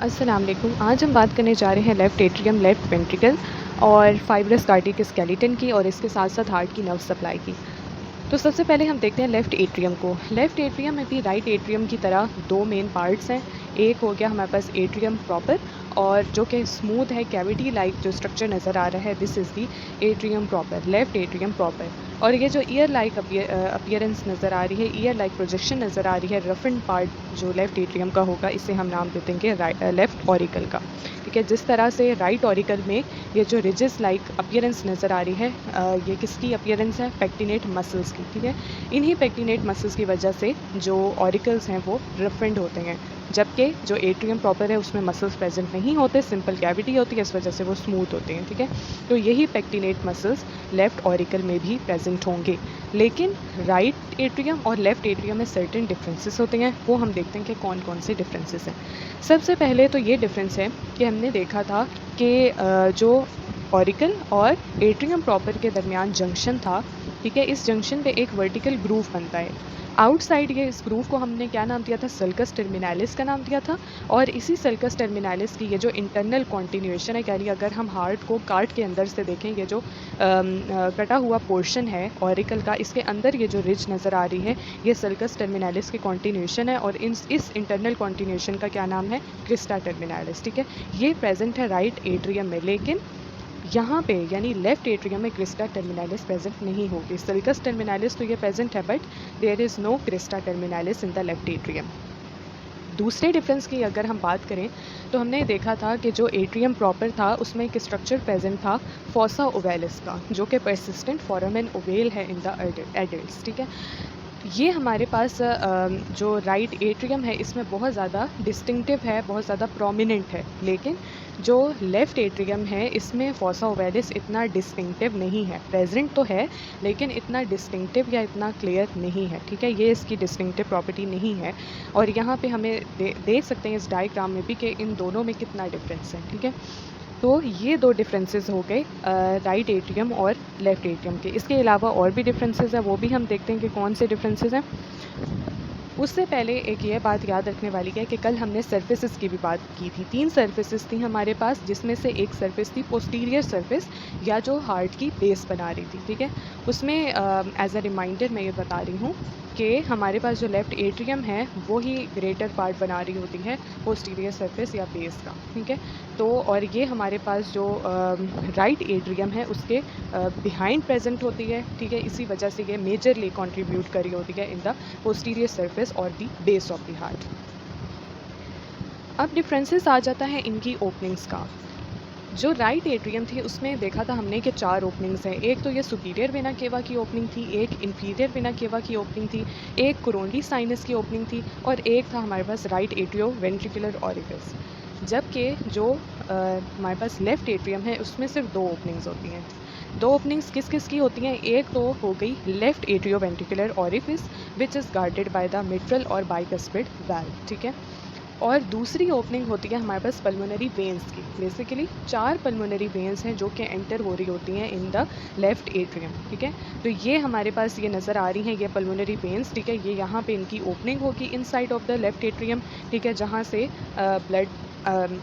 अस्सलाम वालेकुम। आज हम बात करने जा रहे हैं लेफ़्ट एट्रियम, लेफ़्ट वेंट्रिकल और फाइब्रस कार्डियक स्केलेटन की और इसके साथ-साथ हार्ट की नर्व सप्लाई की। तो सबसे पहले हम देखते हैं लेफ़्ट एट्रियम को। लेफ़्ट एट्रियम में भी राइट एट्रियम की तरह 2 मेन पार्ट्स हैं। एक हो गया हमारे पास एट्रियम प्रॉपर और जो कि स्मूथ है, कैविटी लाइक जो स्ट्रक्चर नज़र आ रहा है, this is the atrium proper, left atrium proper. और ये जो ईयर लाइक अपीयरेंस नज़र आ रही है, ईयर लाइक प्रोजेक्शन नज़र आ रही है, रफन्ड पार्ट जो लेफ़्ट एट्रियम का होगा, इसे हम नाम दे देंगे लेफ़्ट ऑरिकल का। ठीक है, जिस तरह से राइट ऑरिकल में ये जो रिजेस लाइक अपीयरेंस नज़र आ रही है, ये किसकी अपीयरेंस है? पेक्टिनेट मसल्स की। ठीक है, इन्हीं पेक्टिनेट मसल्स की वजह से जो ऑरिकल्स हैं वो रफन्ड होते हैं, जबकि जो एट्रियम प्रॉपर है उसमें मसल्स प्रेजेंट नहीं होते, सिंपल कैविटी होती है, इस वजह से वो स्मूथ होते हैं। ठीक है, तो यही पेक्टिनेट मसल्स लेफ़्ट ऑरिकल में भी प्रेजेंट होंगे। लेकिन राइट एट्रियम और लेफ़्ट एट्रियम में सर्टेन डिफरेंसेस होते हैं, वो हम देखते हैं कि कौन कौन से डिफरेंसेस हैं। सबसे पहले तो ये डिफरेंस है कि हमने देखा था कि जो ऑरिकल और एट्रियम प्रॉपर के दरमियान जंक्शन था, ठीक है, इस जंक्शन पे एक वर्टिकल ग्रूव बनता है। आउटसाइड ये इस ग्रूव को हमने क्या नाम दिया था? सल्कस टर्मिनालिस का नाम दिया था। और इसी सल्कस टर्मिनालिस की ये जो इंटरनल कॉन्टिन्यूएशन है, यानी अगर हम हार्ट को काट के अंदर से देखें, ये जो कटा हुआ पोर्शन है ऑरिकल का, इसके अंदर ये जो रिज नज़र आ रही है, ये सल्कस टर्मिनालिस की कॉन्टिन्यूएशन है और इस इंटरनल कॉन्टिन्यूएशन का क्या नाम है? Crysta terminalis. ठीक है, ये प्रेजेंट है राइट एट्रियम में, लेकिन यहाँ पे यानी लेफ़्ट एट्रियम में क्रिस्टा टर्मिनालिस प्रेजेंट नहीं होगी। सल्कस टर्मिनालिस तो ये प्रेजेंट है, but there is no crista terminalis in the left atrium. दूसरे डिफरेंस की अगर हम बात करें तो हमने देखा था कि जो एट्रियम प्रॉपर था उसमें एक स्ट्रक्चर प्रेजेंट था फोसा ओवेलिस का, जो कि परसिस्टेंट फोरामेन ओवेल है इन द एडल्ट्स। ठीक है, ये हमारे पास जो राइट एट्रियम है इसमें बहुत ज़्यादा डिस्टिंक्टिव है, बहुत ज़्यादा प्रोमिनेंट है, लेकिन जो लेफ़्ट एट्रियम है इसमें फोसा ओवेलिस इतना डिस्टिंक्टिव नहीं है। प्रेजेंट तो है लेकिन इतना डिस्टिंक्टिव या इतना क्लियर नहीं है। ठीक है, ये इसकी डिस्टिंक्टिव प्रॉपर्टी नहीं है। और यहाँ पे हमें देख सकते हैं इस डायग्राम में भी कि इन दोनों में कितना डिफरेंस है। ठीक है, तो ये दो डिफरेंसेस हो गए राइट एट्रियम और लेफ़्ट एट्रियम के। इसके अलावा और भी डिफरेंसेस हैं, वो भी हम देखते हैं कि कौन से डिफरेंसेस हैं। उससे पहले एक ये बात याद रखने वाली है कि कल हमने सर्फेसिस की भी बात की थी। 3 सर्फेसिस थी हमारे पास, जिसमें से एक सर्फेस थी पोस्टीरियर सर्फेस, या जो हार्ट की बेस बना रही थी। ठीक है, उसमें एज अ रिमाइंडर मैं ये बता रही हूँ कि हमारे पास जो लेफ़्ट एट्रियम है वो ही ग्रेटर पार्ट बना रही होती है पोस्टीरियर सरफेस या बेस का। ठीक है, तो और ये हमारे पास जो राइट एट्रियम है उसके बिहाइंड प्रेजेंट होती है। ठीक है, इसी वजह से ये मेजरली कंट्रीब्यूट करी होती है इन द पोस्टीरियर सरफेस और the base of the heart. अब डिफरेंसेस आ जाता है इनकी ओपनिंग्स का। जो राइट एट्रियम थी उसमें देखा था हमने कि 4 ओपनिंग्स हैं। एक तो ये सुपीरियर वेना केवा की ओपनिंग थी, एक इंफीरियर वेना केवा की ओपनिंग थी, एक कोरोनरी साइनस की ओपनिंग थी और एक था हमारे पास राइट एट्रियो वेंट्रिकुलर ऑरिफिस। जबकि जो हमारे पास लेफ़्ट एट्रियम है उसमें सिर्फ 2 ओपनिंग्स होती हैं। 2 ओपनिंग्स किस किस की होती हैं? एक तो हो गई left atrio ventricular orifice which is guarded by the mitral और बाइकस्पिड वाल्व। ठीक है, और दूसरी ओपनिंग होती है हमारे पास पल्मोनरी वेन्स की। बेसिकली 4 पल्मोनरी वेन्स हैं जो कि एंटर हो रही होती हैं इन द लेफ़्ट एट्रियम। ठीक है, तो ये हमारे पास ये नज़र आ रही हैं, ये पल्मोनरी वेन्स। ठीक है, ये यहाँ पे इनकी ओपनिंग होगी inside of the left atrium. ठीक है, जहाँ से ब्लड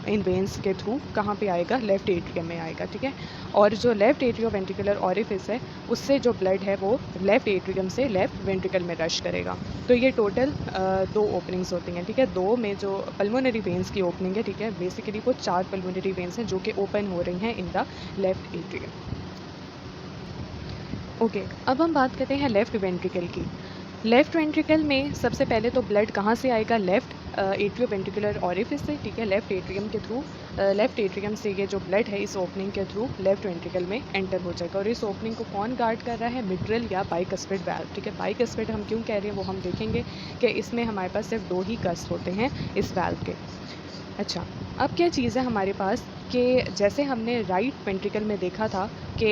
इन वेन्स के थ्रू कहाँ पे आएगा? लेफ़्ट एट्रियम में आएगा। ठीक है, और जो लेफ़्ट एट्रियो वेंट्रिकुलर ऑरिफिस है उससे जो ब्लड है वो लेफ़्ट एट्रियम से लेफ़्ट वेंट्रिकल में रश करेगा। तो ये टोटल 2 ओपनिंग्स होती हैं। ठीक है, 2 में जो पल्मोनरी वेन्स की ओपनिंग है, ठीक है, बेसिकली वो 4 पल्मोनरी वेन्स हैं जो कि ओपन हो रही हैं इन द लेफ़्ट एट्रियम। ओके, अब हम बात करते हैं लेफ़्ट वेंट्रिकल की। लेफ़्ट वेंट्रिकल में सबसे पहले तो ब्लड कहाँ से आएगा? लेफ़्ट एट्रियो वेंट्रिकुलर ऑरिफिस से। ठीक है, लेफ़्ट एट्रियम के थ्रू, लेफ़्ट एट्रियम से ये जो ब्लड है इस ओपनिंग के थ्रू लेफ़्ट वेंट्रिकल में एंटर हो जाएगा। और इस ओपनिंग को कौन गार्ड कर रहा है? मिट्रल या बाइकस्पिड वाल्व। ठीक है, बाइकस्पिड हम क्यों कह रहे हैं वो हम देखेंगे कि इसमें हमारे पास सिर्फ 2 ही कस्ट होते हैं इस वाल्व के। अच्छा, अब क्या चीज़ है हमारे पास कि जैसे हमने राइट वेंट्रिकल में देखा था कि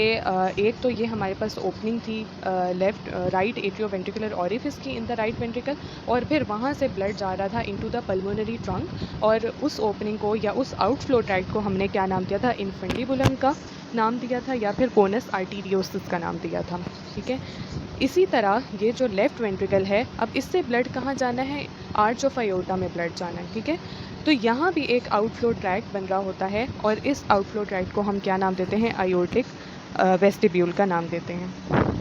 एक तो ये हमारे पास ओपनिंग थी राइट एट्रियो वेंट्रिकुलर ऑरिफिस की इन द राइट वेंट्रिकल, और फिर वहाँ से ब्लड जा रहा था इनटू द पल्मोनरी ट्रंक, और उस ओपनिंग को या उस आउटफ्लो ट्रैक्ट को हमने क्या नाम दिया था? इन्फंडिबुलम का नाम दिया था या फिर कोनस आर्टीरियोसिस का नाम दिया था। ठीक है, इसी तरह ये जो लेफ़्ट वेंट्रिकल है, अब इससे ब्लड कहाँ जाना है? आर्च ऑफ अयोर्टा में ब्लड जाना है। ठीक है, तो यहाँ भी एक आउटफ्लो ट्रैक्ट बन रहा होता है और इस आउटफ्लो ट्रैक्ट को हम क्या नाम देते हैं, आयोटिक वेस्टिब्यूल का नाम देते हैं।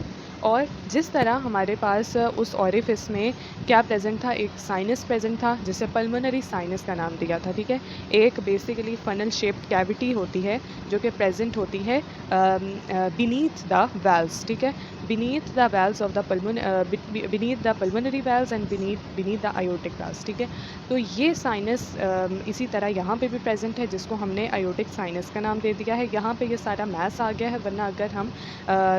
और जिस तरह हमारे पास उस ऑरिफिस में क्या प्रेजेंट था, एक साइनस प्रेजेंट था जिसे पल्मोनरी साइनस का नाम दिया था, ठीक है। एक बेसिकली फनल शेप्ड कैविटी होती है जो कि प्रेजेंट होती है बीनीथ द वेल्व्स, ठीक है, beneath the valves of the beneath the pulmonary valves and beneath the aortic valves, ठीक है। तो ये साइनस इसी तरह यहाँ पे भी प्रेजेंट है जिसको हमने आयोटिक साइनस का नाम दे दिया है। यहाँ पे ये सारा मैस आ गया है, वरना अगर हम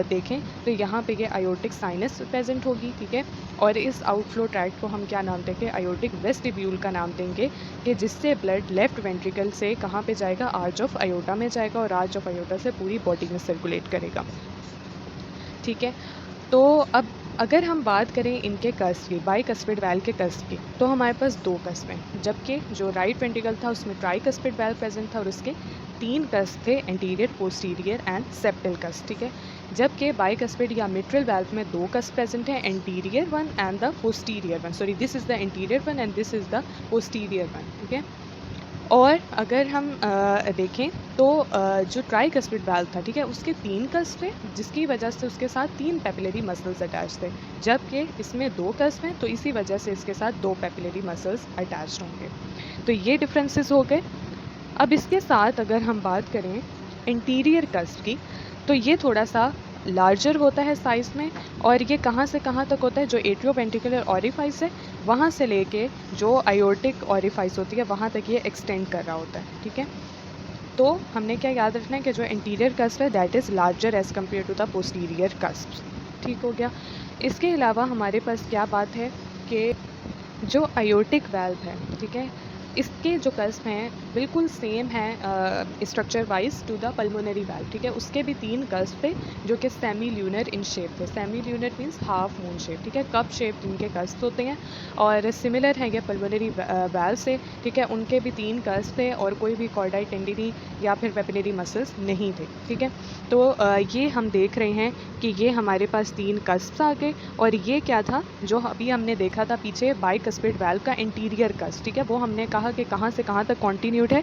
देखें तो यहाँ पे ये आयोटिक साइनस प्रेजेंट होगी, ठीक है। और इस आउटफ्लो ट्रैक्ट को हम क्या नाम देंगे, आयोटिक वेस्टिब्यूल का नाम देंगे, कि जिससे ब्लड लेफ्ट वेंट्रिकल से कहाँ पे जाएगा, आर्च ऑफ आयोटा में जाएगा और आर्च ऑफ आयोटा से पूरी बॉडी में सर्कुलेट करेगा, ठीक है। तो अब अगर हम बात करें इनके कस्प की, बाइकस्पिड वैल्व के कस्प की, तो हमारे पास 2 कस्प हैं, जबकि जो राइट वेंट्रिकल था उसमें ट्राइकस्पिड वैल्व प्रेजेंट था और उसके 3 कस्प थे, anterior, posterior and septal cusp, ठीक है। जबकि बाइकस्पिड या मिट्रल वैल्व में 2 कस्प प्रेजेंट हैं, anterior one and the posterior one, sorry this is the anterior one and this is the posterior one, ठीक है। और अगर हम देखें तो जो ट्राइकस्पिड वाल्व था, ठीक है, उसके 3 कस्प थे जिसकी वजह से उसके साथ 3 पेपिलरी मसल्स अटैच थे, जबकि इसमें 2 कस्प हैं तो इसी वजह से इसके साथ 2 पेपिलरी मसल्स अटैच होंगे। तो ये डिफरेंसेस हो गए। अब इसके साथ अगर हम बात करें इंटीरियर कस्प की, तो ये थोड़ा सा लार्जर होता है साइज़ में, और ये कहाँ से कहाँ तक होता है, जो एट्रियोवेंट्रिकुलर ऑरिफाइस है वहाँ से लेके जो आयोटिक ऑरिफाइस होती है वहाँ तक ये एक्सटेंड कर रहा होता है, ठीक है। तो हमने क्या याद रखना है कि जो इंटीरियर कस्प है that is larger as compare to the posterior cusp, ठीक हो गया। इसके अलावा हमारे पास क्या बात है कि जो आयोटिक वाल्व है, ठीक है, इसके जो कस्प हैं बिल्कुल सेम है structure wise to the pulmonary valve, ठीक है। उसके भी 3 कस्प थे जो कि सेमी ल्यूनर इन शेप थे, semi lunar means half moon shape, ठीक है, कप शेप इनके कस्प होते हैं और सिमिलर है ये पल्मोनरी वाल्व से, ठीक है। उनके भी 3 कस्प थे और कोई भी कॉर्डाई टेंडिनी या फिर पेपिलरी मसल्स नहीं थे, ठीक है। तो ये हम देख रहे हैं कि ये हमारे पास 3 कस्प आ गए, और ये क्या था जो अभी हमने देखा था पीछे बाइकस्पिड वाल्व का इंटीरियर कस्प, ठीक है, वो हमने कहा कि कहाँ से कहाँ तक कॉन्टिन्यूड है,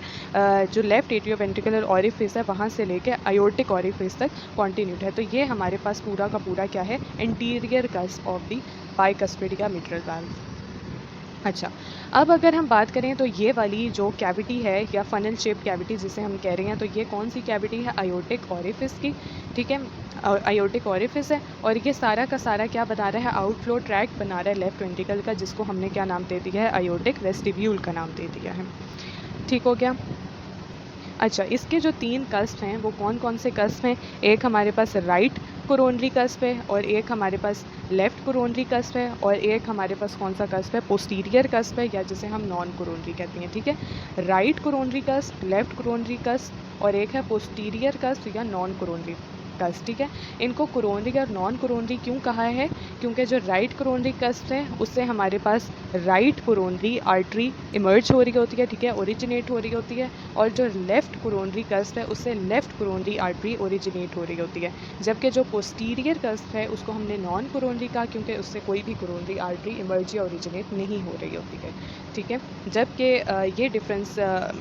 जो लेफ्ट एट्रियोवेंट्रिकुलर ऑरिफिस है वहाँ से लेके आयोटिक ऑरिफिस तक कॉन्टिन्यूड है। तो ये हमारे पास पूरा का पूरा क्या है, interior cusp of the bicuspid या मिट्रल वाल्व। अच्छा, अब अगर हम बात करें तो ये वाली जो कैविटी है या फनल शेप कैविटी जिसे हम कह रहे हैं, तो ये कौन सी कैविटी है, आयोटिक ऑरिफिस की, ठीक है, आयोटिक ऑरिफिस है। और ये सारा का सारा क्या बना रहा है, आउटफ्लो ट्रैक्ट बना रहा है लेफ्ट वेंट्रिकल का, जिसको हमने क्या नाम दे दिया है, आयोटिक वेस्टिब्यूल का नाम दे दिया है, ठीक हो गया। अच्छा, इसके जो 3 कस्प हैं वो कौन कौन से कस्प हैं, एक हमारे पास राइट कोरोनरी कस्प है और एक हमारे पास लेफ़्ट कोरोनरी कस्प है और एक हमारे पास कौन सा कस्प है, पोस्टीरियर कस्प है, या जिसे हम नॉन कोरोनरी कहते हैं, ठीक है। Right coronary cusp, left coronary cusp और एक है पोस्टीरियर कस्प या नॉन कोरोनरी कस्प, ठीक है। इनको कोरोनरी और नॉन कोरोनरी क्यों कहा है, क्योंकि जो राइट कोरोनरी कस्प है उससे हमारे पास राइट कोरोनरी आर्टरी इमर्ज हो रही होती है, ठीक है, ओरिजिनेट हो रही होती है, और जो लेफ़्ट कोरोनरी कस्प है उससे लेफ़्ट कोरोनरी आर्टरी ओरिजिनेट हो रही होती है। जबकि जो पोस्टीरियर कस्प है उसको हमने नॉन कोरोनरी कहा क्योंकि उससे कोई भी कोरोनरी आर्टरी इमर्ज या ओरिजिनेट नहीं हो रही होती है, ठीक है। जबकि ये डिफरेंस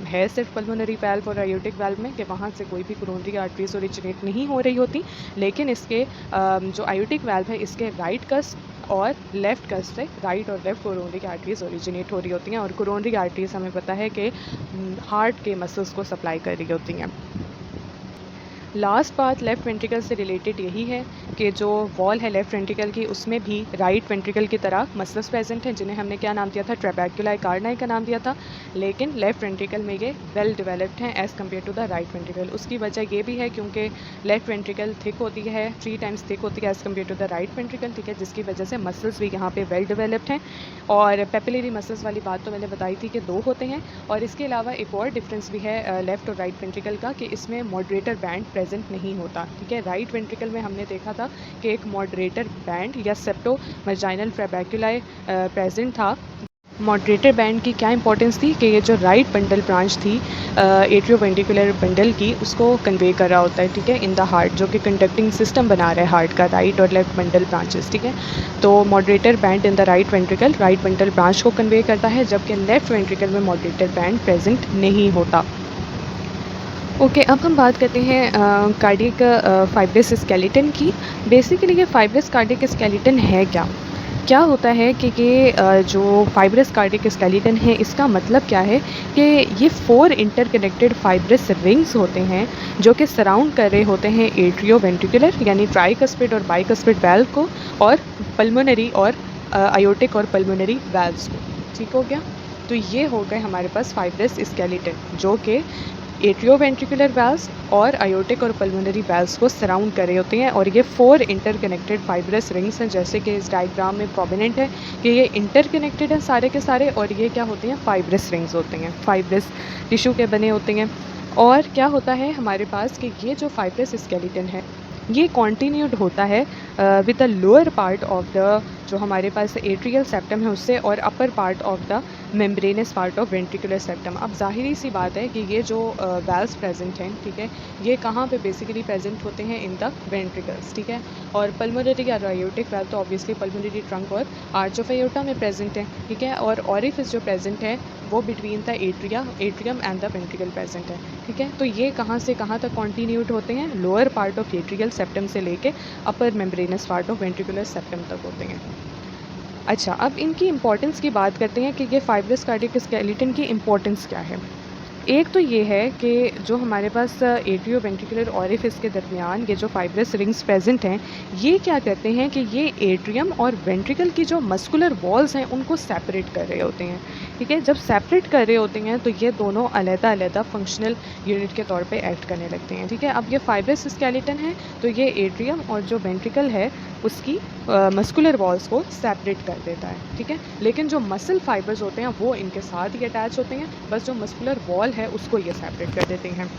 है सिर्फ पल्मोनरी वाल्व और आयोटिक वाल्व में कि वहाँ से कोई भी कोरोनरी आर्टरीज ओरिजिनेट नहीं हो रही होती, लेकिन इसके जो आयोटिक वाल्व है इसके राइट कस्प और लेफ़्ट कस्प से राइट और लेफ़्ट कोरोनरी आर्टरीज ओरिजिनेट हो रही होती हैं, और कोरोनरी आर्टरीज हमें पता है कि हार्ट के मसल्स को सप्लाई कर रही होती हैं। लास्ट बात लेफ़्ट वेंट्रिकल से रिलेटेड यही है कि जो वॉल है लेफ़्ट वेंट्रिकल की उसमें भी राइट वेंट्रिकल की तरह मसल्स प्रेजेंट हैं जिन्हें हमने क्या नाम दिया था, ट्रैबेक्युलाई कार्नाई का नाम दिया था, लेकिन लेफ़्ट वेंट्रिकल में ये वेल डेवलप्ड हैं as compare to the right ventricle. उसकी वजह ये भी है क्योंकि लेफ़्ट वेंट्रिकल थिक होती है, 3 टाइम्स थिक होती है as compare to the right ventricle, ठीक है, जिसकी वजह से मसल्स भी यहाँ पे वेल डेवलप्ड हैं। और पेपिलरी मसल्स वाली बात तो मैंने बताई थी कि 2 होते हैं, और इसके अलावा एक और डिफरेंस भी है लेफ़्ट और राइट वेंट्रिकल का कि इसमें मॉडरेटर बैंड प्रेजेंट नहीं होता, ठीक है। राइट वेंट्रिकल में हमने देखा था कि एक मॉडरेटर बैंड या सेप्टो मर्जाइनल ट्रैबेक्युलाई प्रेजेंट था, मॉडरेटर बैंड की क्या इंपॉर्टेंस थी कि ये जो राइट बंडल ब्रांच थी एट्रियोवेंट्रिकुलर बंडल की, उसको कन्वे कर रहा होता है, ठीक है, इन द हार्ट, जो कि कंडक्टिंग सिस्टम बना रहा है हार्ट का, राइट और लेफ्ट बंडल ब्रांचेस, ठीक है। तो moderator band in the right ventricle right bundle branch को कन्वे करता है, जबकि लेफ्ट वेंट्रिकल में मॉडरेटर बैंड प्रेजेंट नहीं होता। ओके, अब हम बात करते हैं कार्डियक फाइब्रस स्केलेटन की। बेसिकली ये फाइब्रस कार्डियक स्केलेटन है क्या? क्या होता है कि ये जो फाइब्रस कार्डियक स्केलेटन है, इसका मतलब क्या है कि ये 4 इंटरकनेक्टेड फाइब्रस रिंग्स होते हैं जो कि सराउंड कर रहे होते हैं एट्रियोवेंट्रिकुलर यानी ट्राइकस्पिड और बाइकस्पिड वाल्व को, और पल्मोनरी और आयोटिक और पल्मोनरी वाल्व्स को। ठीक हो गया? तो ये हो गए हमारे पास फाइब्रस स्केलेटन, जो कि एट्रियोवेंट्रिकुलर वाल्व्स और आयोटिक और पल्मोनरी वाल्व्स को सराउंड कर रहे होते हैं। और ये 4 इंटरकनेक्टेड फाइब्रस रिंग्स हैं, जैसे कि इस डायग्राम में प्रोमिनेंट है कि ये इंटरकनेक्टेड हैं सारे के सारे, और ये क्या होते हैं, फाइब्रस रिंग्स होते हैं, फाइब्रस टिश्यू के बने होते हैं। और क्या होता है हमारे पास कि ये जो फाइब्रस स्केलेटन है, ये कॉन्टीन्यूड होता है with the lower part of the, जो हमारे पास एट्रियल सेप्टम है उससे, और upper part of the membranes part of ventricular septum. अब जाहिर सी बात है कि ये जो वैल्व्स प्रेजेंट हैं, ठीक है, ये कहाँ पे बेसिकली प्रेजेंट होते हैं, इन द वेंट्रिकल्स, ठीक है। और पल्मोनरी या आयोटिक वैल्व तो ऑब्वियसली पल्मोनरी ट्रंक और आर्च ऑफ एयोर्टा में प्रेजेंट है, ठीक है। और ऑरिफिस जो प्रेजेंट है वो between the atrium and the ventricle present है, ठीक है। तो ये कहाँ से कहाँ तक कॉन्टीन्यूड होते हैं, lower part of atrial septum से लेके upper membranous part of ventricular septum तक होते हैं। अच्छा, अब इनकी इंपॉर्टेंस की बात करते हैं कि ये फाइब्रस कार्डियक स्केलेटन की इंपॉर्टेंस क्या है। एक तो ये है कि जो हमारे पास एट्रियोवेंट्रिकुलर ऑरिफिस के दरमियान ये जो फाइब्रस रिंग्स प्रेजेंट हैं, ये क्या करते हैं कि ये एट्रियम और वेंट्रिकल की जो मस्कुलर वॉल्स हैं उनको सेपरेट कर रहे होते हैं, ठीक है। जब सेपरेट कर रहे होते हैं तो ये दोनों अलग-अलग फंक्शनल यूनिट के तौर पे एक्ट करने लगते हैं, ठीक है। अब ये फाइब्रस स्केलेटन है तो ये एट्रियम और जो वेंट्रिकल है उसकी मस्कुलर वॉल्स को सेपरेट कर देता है, ठीक है। लेकिन जो मसल फाइबर्स होते हैं वो इनके साथ ही अटैच होते हैं, बस जो मस्कुलर वॉल है उसको ये सेपरेट कर देते हैं।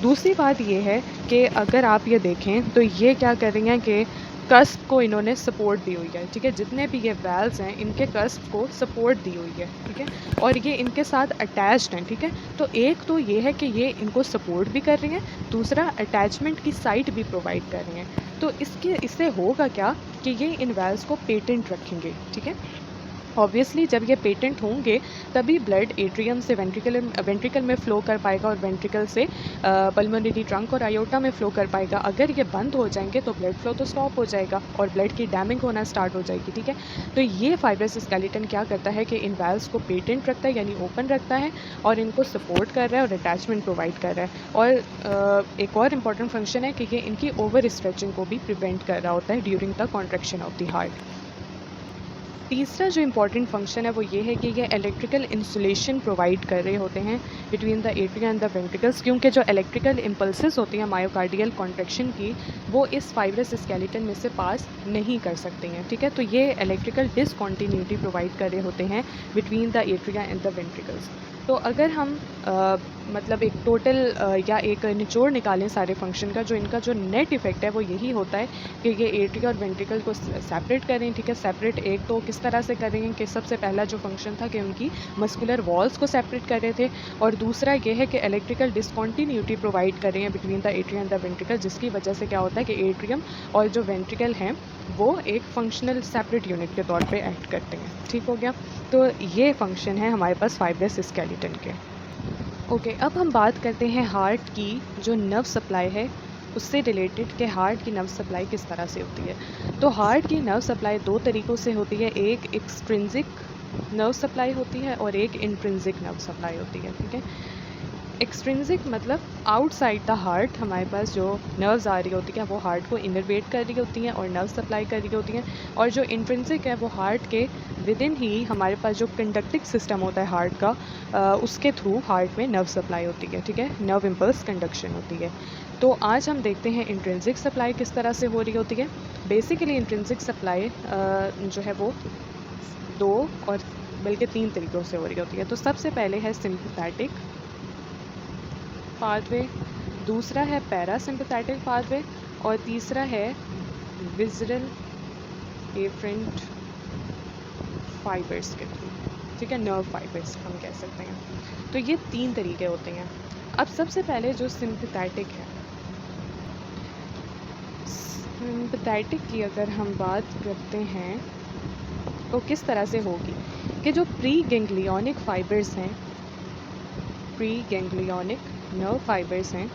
दूसरी बात ये है कि अगर आप ये देखें तो ये क्या कर रही हैं कि कस्प को इन्होंने सपोर्ट दी हुई है, ठीक है। जितने भी ये वैल्व्स हैं इनके कस्प को सपोर्ट दी हुई है, ठीक है, और ये इनके साथ अटैच्ड हैं, ठीक है। तो एक तो ये है कि ये इनको सपोर्ट भी कर रही हैं, दूसरा अटैचमेंट की साइट भी प्रोवाइड कर रही हैं। तो इससे होगा क्या कि ये इन वैल्व्स को पेटेंट रखेंगे, ठीक है। ऑब्वियसली जब ये पेटेंट होंगे तभी ब्लड एट्रियम से वेंट्रिकल में फ़्लो कर पाएगा और वेंट्रिकल से पल्मोनरी ट्रंक और आयोटा में फ़्लो कर पाएगा। अगर ये बंद हो जाएंगे तो ब्लड फ़्लो तो स्टॉप हो जाएगा और ब्लड की डैमिंग होना स्टार्ट हो जाएगी, ठीक है। तो ये फाइब्रस स्केलेटन क्या करता है कि इन वैल्व्स को पेटेंट रखता है, यानी ओपन रखता है, और इनको सपोर्ट कर रहा है और अटैचमेंट प्रोवाइड कर रहा है। और एक और इम्पॉर्टेंट फंक्शन है कि ये इनकी ओवर स्ट्रेचिंग को भी प्रिवेंट कर रहा होता है during the contraction of the heart. तीसरा जो इम्पॉर्टेंट फंक्शन है वो ये है कि ये इलेक्ट्रिकल इंसुलेशन प्रोवाइड कर रहे होते हैं between the atria and the ventricles, क्योंकि जो इलेक्ट्रिकल इम्पल्सेस होती हैं मायोकार्डियल कॉन्ट्रैक्शन की, वो इस फाइब्रस स्केलेटन में से पास नहीं कर सकती हैं, ठीक है। तो ये इलेक्ट्रिकल डिसकॉन्टीन्यूटी प्रोवाइड कर रहे होते हैं between the atria and the ventricles. तो अगर हम मतलब एक टोटल या एक निचोड़ निकालें सारे फंक्शन का, जो इनका जो नेट इफ़ेक्ट है वो यही होता है कि ये एट्रिया और वेंट्रिकल को सेपरेट करें, ठीक है। सेपरेट एक तो किस तरह से करेंगे कि सबसे पहला जो फंक्शन था कि उनकी मस्कुलर वॉल्स को सेपरेट कर रहे थे, और दूसरा ये है कि इलेक्ट्रिकल डिसकॉन्टीन्यूटी प्रोवाइड कर रहे हैं between the atria and the ventricle, जिसकी वजह से क्या होता है कि एट्रियम और जो वेंट्रिकल हैं वो एक फंक्शनल सेपरेट यूनिट के तौर पे एक्ट करते हैं, ठीक हो गया। तो ये फंक्शन है हमारे पास फाइब्रस स्केलेटन के। ओके, अब हम बात करते हैं हार्ट की जो नर्व सप्लाई है उससे रिलेटेड, कि हार्ट की नर्व सप्लाई किस तरह से होती है। तो हार्ट की नर्व सप्लाई दो तरीक़ों से होती है, एक एक्सट्रिंसिक नर्व सप्लाई होती है और एक इंट्रिंसिक नर्व सप्लाई होती है, ठीक है। एक्सट्रिंसिक मतलब आउटसाइड द हार्ट हमारे पास जो नर्व्स आ रही होती हैं वो हार्ट को इनर्वेट कर रही होती हैं और नर्व सप्लाई कर रही होती हैं, और जो इंट्रिंसिक है वो हार्ट के विद इन ही हमारे पास जो कंडक्टिंग सिस्टम होता है हार्ट का, उसके थ्रू हार्ट में नर्व सप्लाई होती है, ठीक है, नर्व इम्पल्स कंडक्शन होती है। तो आज हम देखते हैं इंट्रिंसिक सप्लाई किस तरह से हो रही होती है। बेसिकली इंट्रिंसिक सप्लाई जो है वो दो और बल्कि तीन तरीक़ों से हो रही होती है। तो सबसे पहले है सिंपैथेटिक पाथवे, दूसरा है पैरासिम्पैथेटिक पाथवे, और तीसरा है विज़रल एफरेंट फाइबर्स के थ्रू, ठीक है, नर्व फाइबर्स हम कह सकते हैं। तो ये 3 तरीके होते हैं। अब सबसे पहले जो सिंपैथेटिक है, सिंपैथेटिक की अगर हम बात करते हैं तो किस तरह से होगी कि जो प्री गैंग्लियोनिक फाइबर्स हैं, प्री गैंग्लियोनिक नर्व फाइबर्स हैं,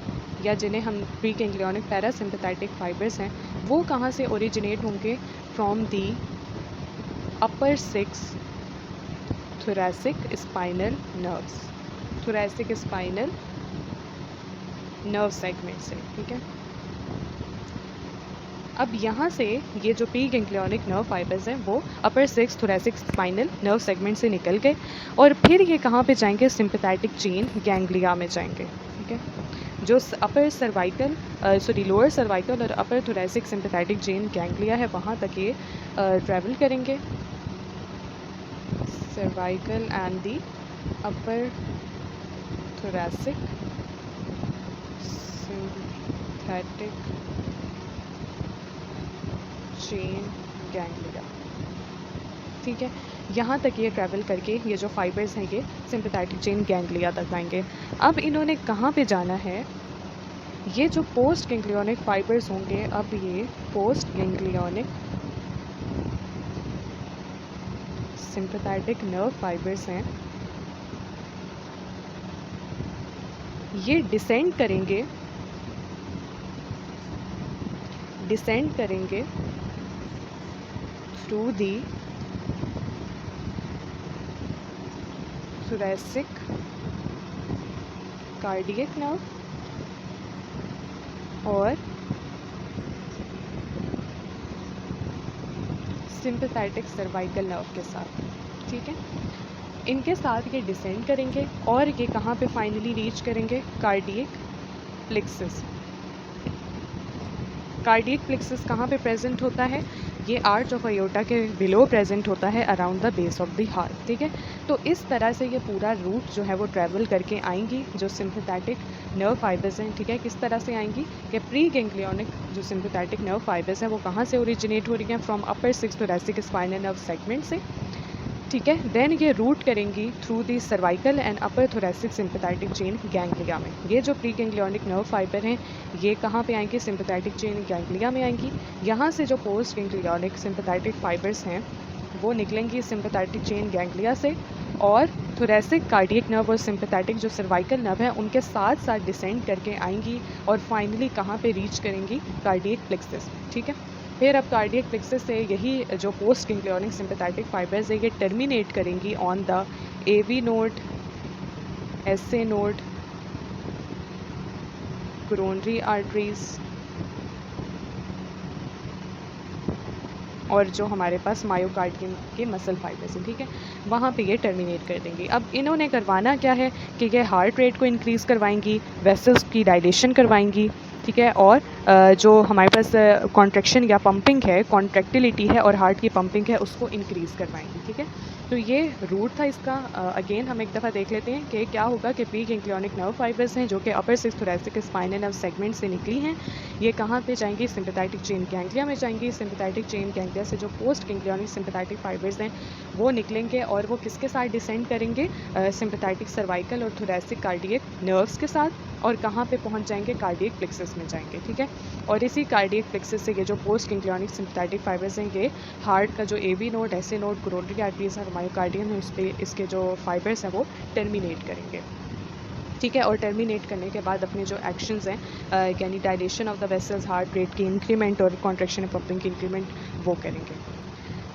या जिन्हें हम प्री गैंग्लियोनिक पैरासिम्पैथेटिक फाइबर्स हैं, वो कहाँ से ओरिजिनेट होंगे? From the upper 6 thoracic spinal nerves, thoracic spinal nerve segment से, ठीक है। अब यहाँ से ये जो प्री गैंग्लियोनिक नर्व फाइबर्स हैं वो अपर 6 thoracic स्पाइनल नर्व सेगमेंट से निकल गए और फिर ये कहाँ पे जाएंगे? सिंपैथेटिक चेन गैंग्लिया में जाएंगे, ठीक है। जो अपर सर्वाइकल लोअर सर्वाइकल और अपर thoracic सिंपैथेटिक चेन गैंग्लिया है वहाँ तक ये ट्रैवल करेंगे। Cervical and the upper thoracic sympathetic chain ganglia, ठीक है। यहाँ तक ये ट्रैवल करके ये जो फाइबर्स हैं ये सिंपैथेटिक चेन गैंग्लिया तक आएंगे। अब इन्होंने कहाँ पे जाना है? ये जो पोस्ट गैंग्लियोनिक फाइबर्स होंगे, अब ये post ganglionic sympathetic nerve fibres हैं, ये डिसेंड करेंगे through the thoracic cardiac nerve और सिंपैथेटिक सर्वाइकल नर्व के साथ, ठीक है। इनके साथ ये डिसेंड करेंगे और ये कहाँ पे फाइनली रीच करेंगे? Cardiac plexus. कार्डियक प्लेक्सस कहाँ पे प्रेजेंट होता है? ये आर्च ऑफ अयोर्टा के बिलो प्रेजेंट होता है around the base of the heart, ठीक है। तो इस तरह से ये पूरा रूट जो है वो ट्रैवल करके आएंगी जो सिंपैथेटिक नर्व फाइबर्स हैं, ठीक है। किस तरह से आएंगी कि प्री गैंग्लियोनिक जो सिंपैथेटिक नर्व फाइबर्स हैं वो कहाँ से ओरिजिनेट हो रही हैं? From upper 6 thoracic spinal nerve segment से, ठीक है। देन ये रूट करेंगी through the cervical and upper thoracic sympathetic chain ganglia में। ये जो प्री गैंग्लियोनिक नर्व फाइबर हैं ये कहाँ पे आएंगी? सिंपैथेटिक चेन गैंग्लिया में आएंगी। यहाँ से जो पोस्ट गैंग्लियोनिक सिंपैथेटिक फाइबर्स हैं वो निकलेंगी सिंपैथेटिक चेन गैंग्लिया से और thoracic कार्डियक नर्व और सिंपैथेटिक जो सर्वाइकल नर्व है उनके साथ साथ डिसेंड करके आएंगी और फाइनली कहाँ पे रीच करेंगी? कार्डियक प्लेक्सस, ठीक है। फिर अब कार्डियक प्लेक्सस से यही जो पोस्ट गैंग्लियोनिक सिंपैथेटिक फाइबर्स है ये टर्मिनेट करेंगी on the AV node, SA node, coronary arteries और जो हमारे पास मायोकार्डियम के मसल फाइबर्स हैं, ठीक है, वहाँ पे ये टर्मिनेट कर देंगी। अब इन्होंने करवाना क्या है कि ये हार्ट रेट को इंक्रीज़ करवाएंगी, वेसल्स की डायलेशन करवाएंगी, ठीक है, और जो हमारे पास कॉन्ट्रैक्शन या पंपिंग है, कॉन्ट्रैक्टिलिटी है और हार्ट की पंपिंग है उसको इंक्रीज़ करवाएंगी, ठीक है। तो ये रूट था इसका। अगेन हम एक दफ़ा देख लेते हैं कि क्या होगा कि प्री गैंग्लियोनिक नर्व फाइबर्स हैं जो कि अपर 6 thoracic स्पाइनल नर्व सेगमेंट से निकली हैं, ये कहाँ पे जाएंगी? सिंपैथेटिक चेन गैंग्लिया में जाएंगी। सिंपैथेटिक चेन गैंग्लिया से जो पोस्ट गैंग्लियोनिक सिंपैथेटिक फाइबर्स हैं वो निकलेंगे और वो किसके साथ डिसेंड करेंगे? सिंपैथेटिक सर्वाइकल और thoracic कार्डियक नर्व्स के साथ, और कहाँ पे पहुँच जाएंगे? कार्डियक प्लेक्सस में जाएंगे, ठीक है। और इसी कार्डियक प्लेक्सस से ये जो पोस्ट गैंग्लियोनिक सिंपैथेटिक फाइबर्स हैं ये हार्ट का जो AV node, SA node, coronary arteries और मायोकार्डियम है उस पर इसके जो फाइबर्स हैं वो टर्मिनेट करेंगे, ठीक है। और टर्मिनेट करने के बाद अपने जो एक्शंस हैं यानी dilation of the vessels, heart rate की इंक्रीमेंट और कॉन्ट्रैक्शन पंपिंग की इंक्रीमेंट वो करेंगे।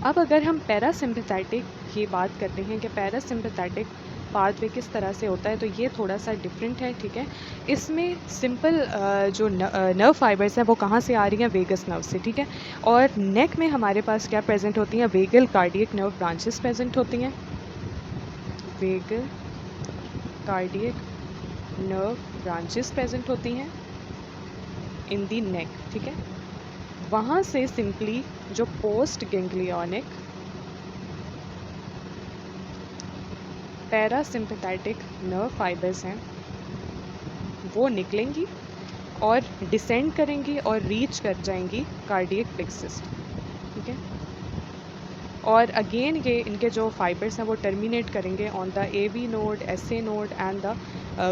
अब अगर हम पैरासिम्पैथेटिक की बात करते हैं कि पैरासिम्पैथेटिक पाथवे किस तरह से होता है, तो ये थोड़ा सा डिफरेंट है, ठीक है। इसमें सिंपल जो नर्व फाइबर्स हैं वो कहाँ से आ रही हैं? वेगस नर्व से, ठीक है। और नेक में हमारे पास क्या प्रेजेंट होती हैं? Vagal cardiac nerve branches present होती हैं, vagal cardiac nerve branches present होती हैं इन दी नेक, ठीक है। वहाँ से सिंपली जो post ganglionic parasympathetic nerve fibres हैं वो निकलेंगी और डिसेंड करेंगी और रीच कर जाएंगी कार्डियक प्लेक्सस, ठीक है। और अगेन ये इनके जो फाइबर्स हैं वो टर्मिनेट करेंगे on the AV node, SA node and the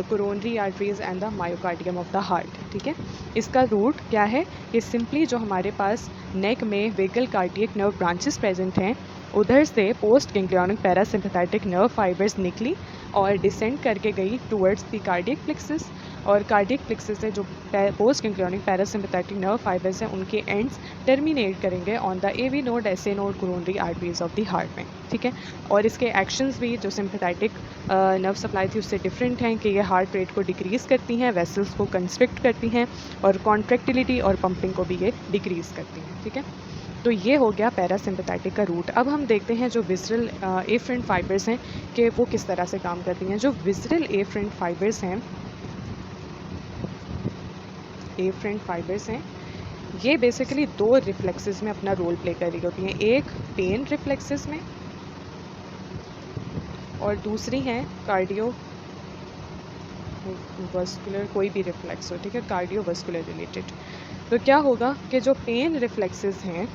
coronary arteries and the myocardium of the heart. ठीक है, इसका रूट क्या है? ये सिंपली जो हमारे पास नेक में vagal cardiac nerve branches present हैं, उधर से post ganglionic parasympathetic nerve fibres निकली और डिसेंड करके गई टूवर्ड्स द कार्डियक प्लेक्सस, और कार्डियक प्लेक्सस से जो post ganglionic parasympathetic nerve fibres हैं उनके एंड्स टर्मिनेट करेंगे on the AV node, SA node, coronary arteries of the heart में। ठीक है, और इसके एक्शंस भी जो सिम्पैथेटिक नर्व सप्लाई थी उससे डिफरेंट हैं कि ये हार्ट रेट को डिक्रीज़ करती हैं, वेसल्स को कंस्ट्रिक्ट करती हैं, और कॉन्ट्रैक्टिलिटी और पंपिंग को भी ये डिक्रीज़ करती हैं। ठीक है, तो ये हो गया पैरासिम्पैथेटिक का रूट। अब हम देखते हैं जो विसरल एफरेंट फाइबर्स हैं कि वो किस तरह से काम करती हैं। जो विसरल एफरेंट फाइबर्स हैं ये बेसिकली दो रिफ्लेक्सेस में अपना रोल प्ले कर रही होती हैं, एक पेन रिफ्लेक्सेस में और दूसरी हैं कार्डियोवस्कुलर, कोई भी रिफ्लेक्स हो, ठीक है, कार्डियोवस्कुलर रिलेटेड। तो क्या होगा कि जो पेन रिफ्लेक्सेस हैं,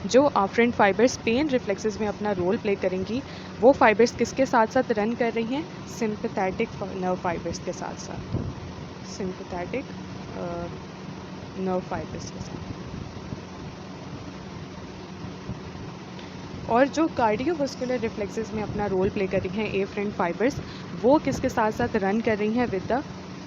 जो आफ्रेंट फाइबर्स पेन रिफ्लेक्सेस में अपना रोल प्ले करेंगी, वो फाइबर्स किसके साथ साथ रन कर रही हैं? सिंपैथेटिक नर्व फाइबर्स के साथ साथ, सिंपैथेटिक नर्व फाइबर्स के साथ। और जो कार्डियोवस्कुलर रिफ्लेक्सेस में अपना रोल प्ले कर रही हैं एफरेंट फाइबर्स, वो किसके साथ साथ रन कर रही हैं? With the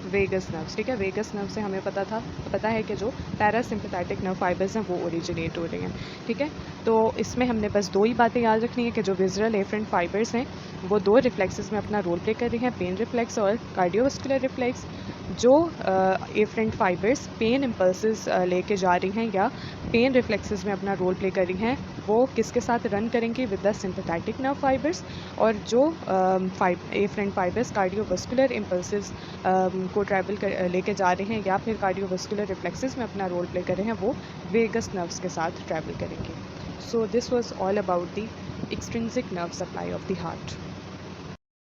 vagus nerves. ठीक है, वेगस नर्व से हमें पता है कि जो पैरासिम्पैथेटिक नर्व फाइबर्स हैं वो ओरिजिनेट हो रही हैं। ठीक है, तो इसमें हमने बस दो ही बातें याद रखनी है कि जो विज़ुअल एफरेंट फाइबर्स हैं वो दो रिफ्लेक्सेस में अपना रोल प्ले कर रही हैं, पेन रिफ्लेक्स और कार्डियोवस्कुलर रिफ्लेक्स। जो एफरेंट फाइबर्स पेन इम्पल्सेस लेके जा रही हैं या पेन रिफ्लेक्सेस में अपना रोल प्ले कर रही हैं, वो किसके साथ रन करेंगी? With the sympathetic nerve fibres. और जो एफरेंट फाइबर्स कार्डियोवस्कुलर इम्पल्सेस को लेके जा रहे हैं या फिर कार्डियोवस्कुलर रिफ्लेक्सेस में अपना रोल प्ले कर रहे हैं, वो वेगस नर्व्स के साथ ट्रैवल करेंगे। So this was all about the extrinsic nerve supply of the heart.